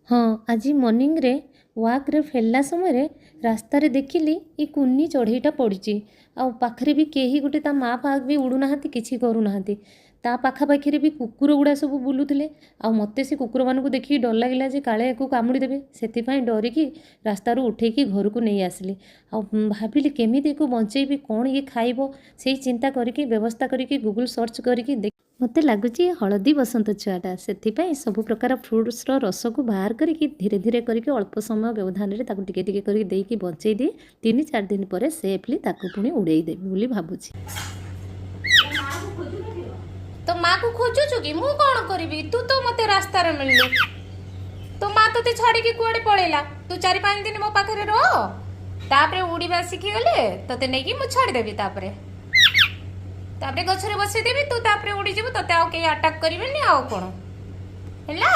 हाँ आज मॉर्निंग रे वाक रे फेरला समय रास्तार देखिली ये कुन्नी चढ़ईटा पड़ी आखिरी भी कहीं गोटे ता माँ फाक भी उड़ूना कि करूना ता पाखापाखि भी कुकुर गुड़ा सब बुलूले मत से कुकुर मानक देखिए डर लगे जे काले या कामुड़ी देवे से डरिकी रास्तार उठेकी घर को नहीं आसली भाविली केमी बचेबी कौन ये खाइब से चिंता करके व्यवस्था करके गूगल सर्च करके मत लगुच हलदी बसंत छुआटा से सब प्रकार फ्रुट्स रस को बाहर करके धीरे धीरे करके अल्प समय व्यवधान में टिके टिके करके देकी बचई दिए 3-4 दिन पर सेफली पुणी उड़े देवी बोली भावुची। तो माँ को खोजुचु कि मु कौन करी तू तो मते रास्ता रे मिललु तो माँ तो छाड़ी की कुआडे पळेला तू 4-5 दिन मो पाखरे रह तापरे उड़ीबा सिखी गले तते नै कि मु छाड़ी देबी तापरे गछरे बसई देबी तू तापरे उड़ी जीवु तते आउ के अटैक करिवेनी आउ कोन हैला।